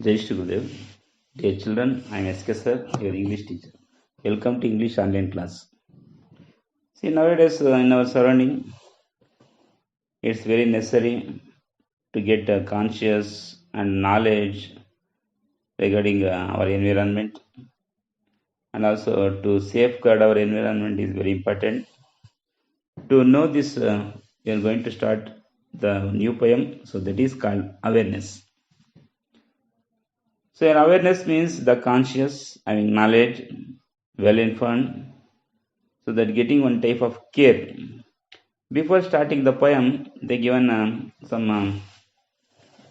Jai Shri Gurudev. Dear children, I am SK sir, your English teacher. Welcome to English online class. See, nowadays in our surrounding, it's very necessary to get conscious and knowledge regarding our environment, and also to safeguard our environment is very important. To know this, we are going to start the new poem. So that is called awareness. So an awareness means the conscious, having knowledge, well informed, so that getting one type of care. Before starting the poem, they given some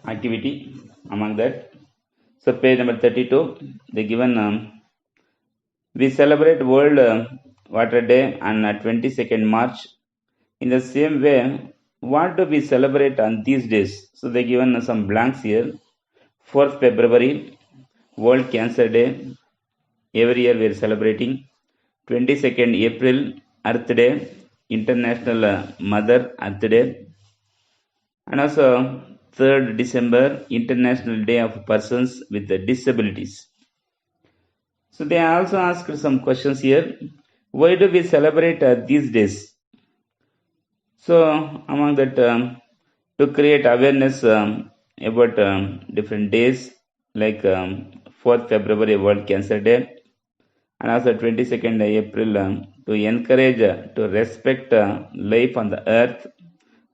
activity among that. So page number 32, they given we celebrate World Water Day on 22nd March. In the same way, what do we celebrate on these days? So they given some blanks here. 4th February, World Cancer Day. Every year we are celebrating. 22nd April, Earth Day, International Mother Earth Day. And also 3rd December, International Day of Persons with Disabilities. So they also asked some questions here. Why do we celebrate these days? So among that, to create awareness about different days, like 4th February World Cancer Day, and also 22nd April to encourage to respect life on the earth,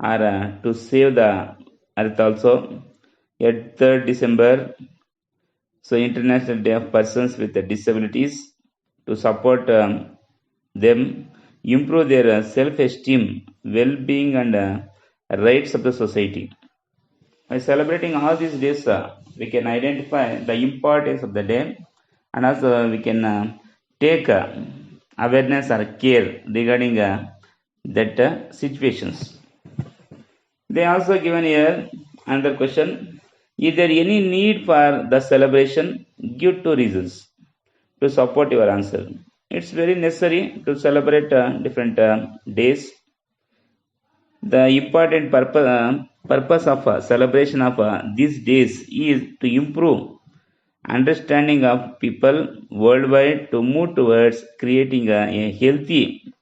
or to save the earth also. At 3rd December, so International Day of Persons with Disabilities, to support them, improve their self-esteem, well-being and rights of the society. By celebrating all these days, we can identify the importance of the day, and also we can take awareness or care regarding that situations. They also given here another question. Is there any need for the celebration? Give 2 reasons to support your answer. It's very necessary to celebrate different days. The important purpose of celebration of these days is to improve understanding of people worldwide, to move towards creating a healthy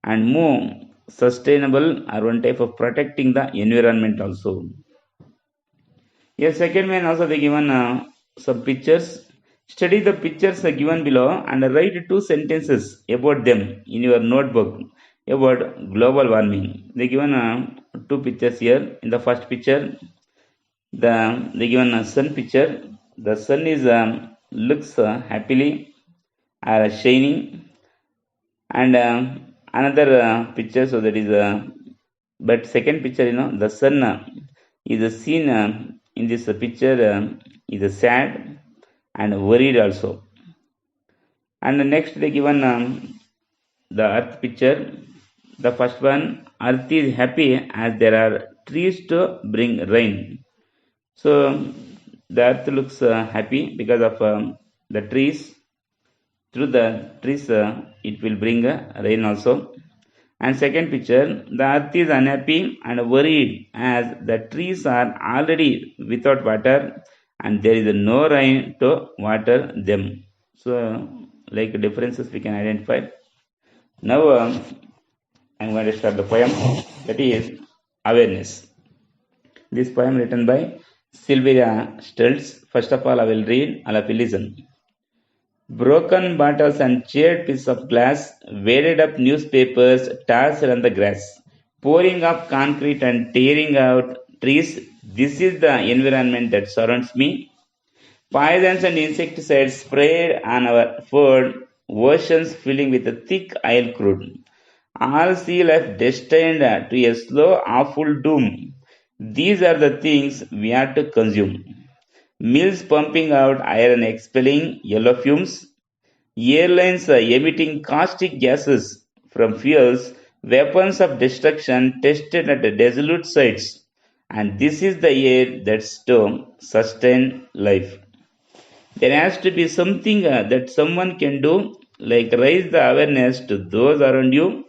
and more sustainable, or one type of protecting the environment also. Yes, second one also they given some pictures. Study the pictures given below and write 2 sentences about them in your notebook about global warming. They given 2 pictures here. In the first picture, they given a sun picture. The sun is looks happily shining, and another picture. So that is but second picture, the sun is seen in this picture is sad and worried also. And the next they given the earth picture. The first one, earth is happy as there are trees to bring rain. So the earth looks happy because of the trees. Through the trees, it will bring rain also. And second picture, the earth is unhappy and worried as the trees are already without water and there is no rain to water them. So, like differences we can identify. Now, I'm going to start the poem, that is Awareness. This poem written by Sylvia Stultz. First of all, I will read, all of you listen. Broken bottles and charred pieces of glass, waded up newspapers tossed on the grass, pouring up concrete and tearing out trees. This is the environment that surrounds me. Poisons and insecticides sprayed on our food, oceans filling with a thick oil crude. All sea life destined to a slow, awful doom. These are the things we have to consume. Mills pumping out iron, expelling yellow fumes. Airlines emitting caustic gases from fuels. Weapons of destruction tested at desolate sites. And this is the air that's to sustain life. There has to be something that someone can do, like raise the awareness to those around you,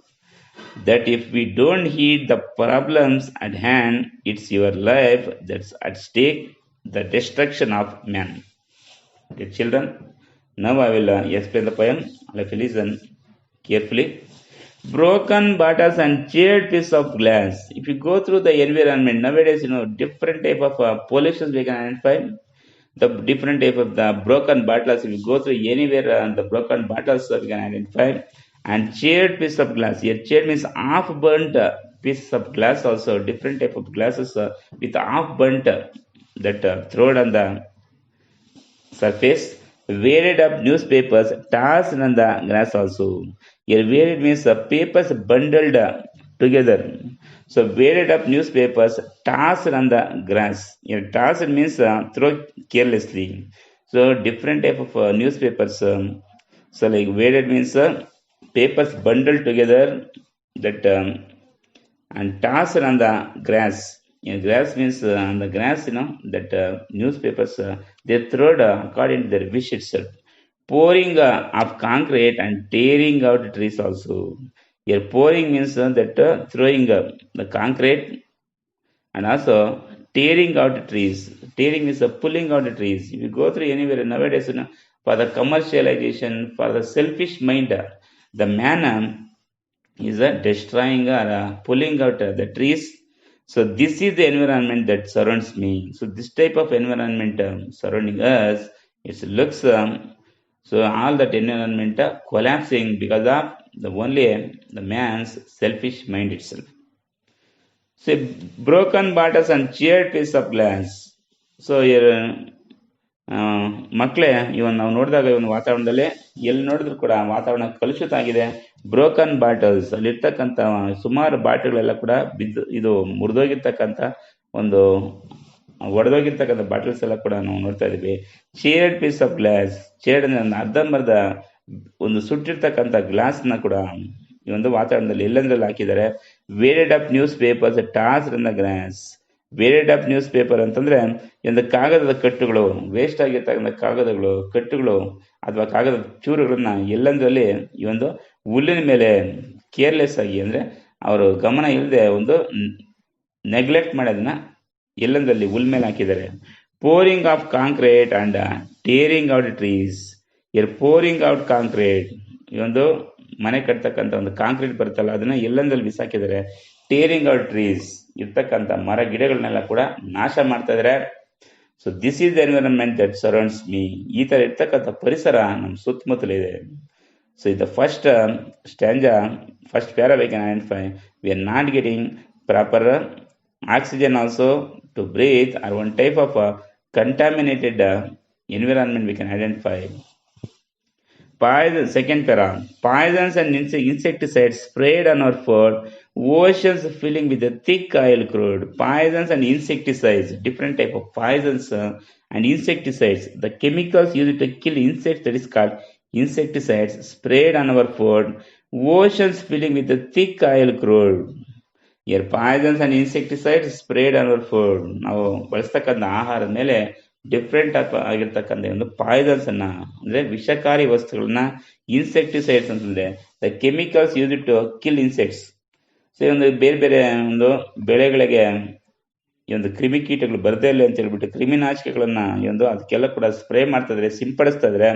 that if we don't heed the problems at hand, it's your life that's at stake. the destruction of man. Okay, children, now I will explain the poem. If you listen carefully. Broken bottles and charred piece of glass. If you go through the environment nowadays, different type of pollutions we can identify. The different type of the broken bottles. If you go through anywhere, the broken bottles we can identify. And charred piece of glass. Here, charred means half burnt piece of glass. Also, different type of glasses with half burnt that thrown on the surface. Weighted up newspapers tossed on the grass also. Here weighted means the papers bundled together. So weighted up newspapers tossed on the grass. Here tossed means throw carelessly. So different type of newspapers. So like weighted means papers bundled together that and tossed on the grass. Grass means on the grass, that newspapers they throw according to their wish itself. Pouring of concrete and tearing out trees also. Here pouring means that throwing the concrete and also tearing out trees. Tearing means pulling out the trees. If you go through anywhere nowadays, for the commercialization, for the selfish mind, the man is destroying or pulling out the trees. So this is the environment that surrounds me. So this type of environment surrounding us, it looks so all that environment collapsing because of the only the man's selfish mind itself. So broken bottles and charred piece of glass. So here ಮಕ್ಕಳೇ ಇವನ್ ನಾವು ನೋಡಿದಾಗ ಇವನ್ ವಾತಾವರಣದಲ್ಲಿ ಎಲ್ಲಿ ನೋಡಿದ್ರು ಕೂಡ ವಾತಾವರಣ ಕಲುಷಿತ ಆಗಿದೆ. ಬ್ರೋಕನ್ ಬಾಟಲ್ಸ್ ಅಲ್ಲಿರ್ತಕ್ಕಂಥ ಸುಮಾರು ಬಾಟಲ್ಗಳೆಲ್ಲ ಕೂಡ ಬಿದ್ದು ಇದು ಮುರಿದೋಗಿರ್ತಕ್ಕಂಥ ಒಂದು ಒಡೆದೋಗಿರ್ತಕ್ಕಂಥ ಬಾಟಲ್ಸ್ ಎಲ್ಲ ಕೂಡ ನಾವು ನೋಡ್ತಾ ಇದೀವಿ. Shard piece of glass, shard ಅಂದ್ರೆ ಅರ್ಧಂಬರ್ಧ ಒಂದು ಸುಟ್ಟಿರ್ತಕ್ಕಂಥ ಗ್ಲಾಸ್ನ ಕೂಡ ಈ ಒಂದು ವಾತಾವರಣದಲ್ಲಿ ಎಲ್ಲೆಂದ್ರಲ್ಲಿ ಹಾಕಿದ್ದಾರೆ. Wadded up newspapers tossed in the glass. Wadded up newspaper ಅಂತಂದ್ರೆ ಒಂದು ಕಾಗದದ ಕಟ್ಟುಗಳು, ವೇಸ್ಟ್ ಆಗಿರ್ತಕ್ಕಂಥ ಕಾಗದಗಳು ಕಟ್ಟುಗಳು ಅಥವಾ ಕಾಗದ ಚೂರುಗಳನ್ನ ಎಲ್ಲಂದ್ರಲ್ಲಿ ಈ ಒಂದು ಹುಲ್ಲಿನ ಮೇಲೆ ಕೇರ್ಲೆಸ್ ಆಗಿ ಅಂದ್ರೆ ಅವರು ಗಮನ ಇಲ್ಲದೆ ಒಂದು ನೆಗ್ಲೆಕ್ಟ್ ಮಾಡೋದನ್ನ ಎಲ್ಲಂದ್ರಲ್ಲಿ ಹುಲ್ ಮೇಲೆ ಹಾಕಿದ್ದಾರೆ. Pouring of concrete and steering out trees. Pouring out concrete, ಈ ಒಂದು ಮನೆ ಕಟ್ತಕ್ಕಂಥ ಒಂದು ಕಾಂಕ್ರೀಟ್ ಬರುತ್ತಲ್ಲ ಅದನ್ನ ಎಲ್ಲಂದ್ರಲ್ಲಿ ಬಿಸಾಕಿದ್ದಾರೆ. ಟೇರಿಂಗ್ ಔಟ್ ಟ್ರೀಸ್, ಇರ್ತಕ್ಕಂಥ ಮರ ಗಿಡಗಳನ್ನೆಲ್ಲ ಕೂಡ ನಾಶ ಮಾಡ್ತಾ ಇದಾರೆ. So this is the environment that surrounds me. ಈ ತರ ಇರ್ತಕ್ಕಂಥ ಪರಿಸರ ನಮ್ಮ ಸುತ್ತಮುತ್ತಲ ಇದೆ. ಸೊ ಇದು first ಸ್ಟ್ಯಾಂಜಾ, first para we can identify. We are not getting proper oxygen also to breathe, or one type of contaminated environment we can identify. Poison, second para. Poisons and insecticides sprayed on our food. Oceans filling with a thick oil crude. Poisons and insecticides, different type of poisons and insecticides. The chemicals used to kill insects, that is called insecticides, sprayed on our food. Oceans filling with a thick oil crude. Here poisons and insecticides sprayed on our food. ನಾವು ಬಳಸ್ತಕ್ಕಂಥ ಆಹಾರದ ಮೇಲೆ different ಆಗಿರ್ತಕ್ಕಂಥ ಒಂದು Poisson's ಅನ್ನ ಅಂದ್ರೆ ವಿಷಕಾರಿ ವಸ್ತುಗಳನ್ನ, insecticides ಅಂತಂದ್ರೆ the chemicals use to kill insects. So ಒಂದು ಬೇರೆ ಬೇರೆ ಒಂದು ಬೆಳೆಗಳಿಗೆ ಈ ಒಂದು ಕ್ರಿಮಿಕೀಟಗಳು ಬರದೇ ಇಲ್ಲ ಅಂತ ಹೇಳ್ಬಿಟ್ಟು ಕ್ರಿಮಿನಾಶಕಗಳನ್ನ ಈ ಒಂದು ಅದಕ್ಕೆಲ್ಲ ಕೂಡ ಸ್ಪ್ರೇ ಮಾಡ್ತಾ ಇದ್ರೆ, ಸಿಂಪಡಿಸ್ತಾ ಇದ್ರೆ.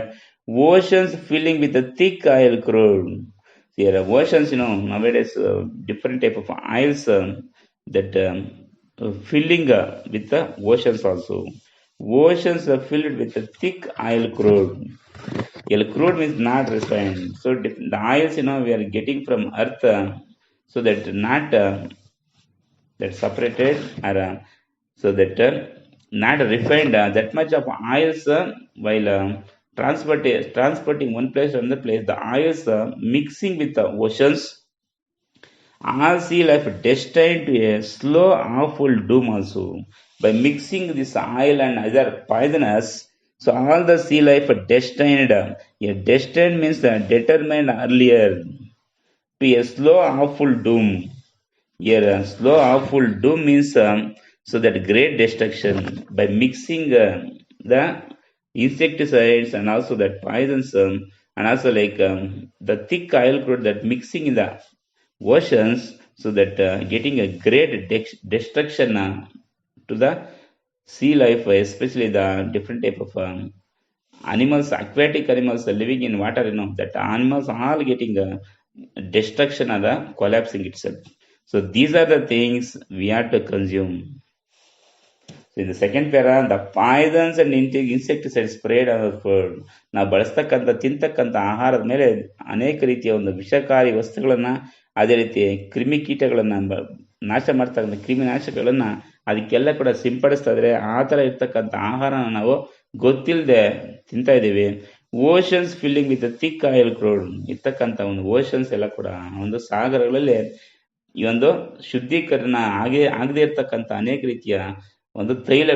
Oceans filling with thick oil crude. Here oceans, nowadays different type of oils that filling with the oceans also. Oceans are filled with a thick oil crude. Crude means not refined. So the oils, we are getting from earth, so that not that separated or so that not refined. That much of oils while transporting one place to another place, the oils mixing with the oceans. All sea life destined to a slow, awful doom also. By mixing this oil and other poisonous, so all the sea life destined. Destined means determined earlier to a slow, awful doom. Here, slow, awful doom means so that great destruction. By mixing the insecticides and also that poisons and also like the thick oil crude that mixing in the oceans, so that getting a great destruction to the sea life, especially the different type of animals, aquatic animals living in water, that animals are getting destruction or the collapsing itself. So these are the things we have to consume. So in the second para, the poisons and insecticides sprayed on the food. ನಾವು ಬಳಸ್ತಕ್ಕಂಥ ತಿಂತಕ್ಕಂಥ ಆಹಾರದ ಮೇಲೆ ಅನೇಕ ರೀತಿಯ ಒಂದು ವಿಷಕಾರಿ ವಸ್ತುಗಳನ್ನ, ಅದೇ ರೀತಿ ಕ್ರಿಮಿಕೀಟಗಳನ್ನ ನಾಶ ಮಾಡ್ತಕ್ಕಂಥ ಕ್ರಿಮಿನಾಶಕಗಳನ್ನ ಅದಕ್ಕೆಲ್ಲ ಕೂಡ ಸಿಂಪಡಿಸ್ತಾ ಇದ್ರೆ ಆ ತರ ಇರ್ತಕ್ಕಂಥ ಆಹಾರನ ನಾವು ಗೊತ್ತಿಲ್ಲದೆ ತಿಂತಾ ಇದೀವಿ. Oceans filling with thick oil crowd ಇರ್ತಕ್ಕಂಥ ಒಂದು ಓಷನ್ಸ್ ಎಲ್ಲ ಕೂಡ ಒಂದು ಸಾಗರಗಳಲ್ಲಿ ಈ ಒಂದು ಶುದ್ಧೀಕರಣ ಆಗದೆ ಇರ್ತಕ್ಕಂಥ ಅನೇಕ ರೀತಿಯ ಒಂದು ತೈಲ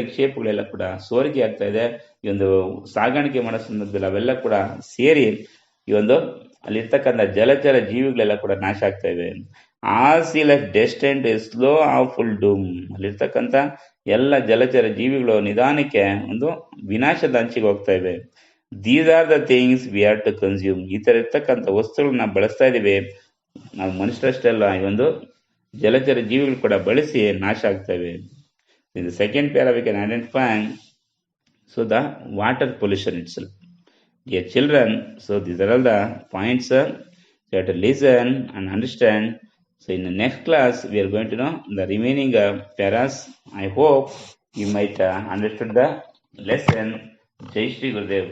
ಕ್ಷೇಪಗಳೆಲ್ಲ ಕೂಡ ಸೋರಿಕೆ ಆಗ್ತಾ ಇದೆ. ಈ ಒಂದು ಸಾಗಾಣಿಕೆ ಮಾಡೋ ಸಂದರ್ಭದಲ್ಲಿ ಅವೆಲ್ಲ ಕೂಡ ಸೇರಿ ಈ ಒಂದು ಅಲ್ಲಿರ್ತಕ್ಕಂಥ ಜಲಚರ ಜೀವಿಗಳೆಲ್ಲ ಕೂಡ ನಾಶ ಆಗ್ತಾ ಇವೆ. All sea life destined slow of full doom. ಅಲ್ಲಿರ್ತಕ್ಕಂಥ ಎಲ್ಲ ಜಲಚರ ಜೀವಿಗಳು ನಿಧಾನಕ್ಕೆ ಒಂದು ವಿನಾಶದ ಅಂಚಿಗೆ ಹೋಗ್ತಾ ಇವೆ. These are the things we have to consume. ಈ ತರ ಇರ್ತಕ್ಕಂಥ ವಸ್ತುಗಳನ್ನ ಬಳಸ್ತಾ ಇದೀವಿ ನಾವು. ಮನುಷ್ಯರಷ್ಟೆಲ್ಲ ಈ ಒಂದು ಜಲಚರ ಜೀವಿಗಳು ಕೂಡ ಬಳಸಿ ನಾಶ ಆಗ್ತಾ ಇವೆ. In the second para we can identify the water pollution itself. Dear children, so these are all the points you have to listen and understand. So in the next class we are going to know the remaining paras. I hope you might understood the lesson. Jai Shri Gurudev.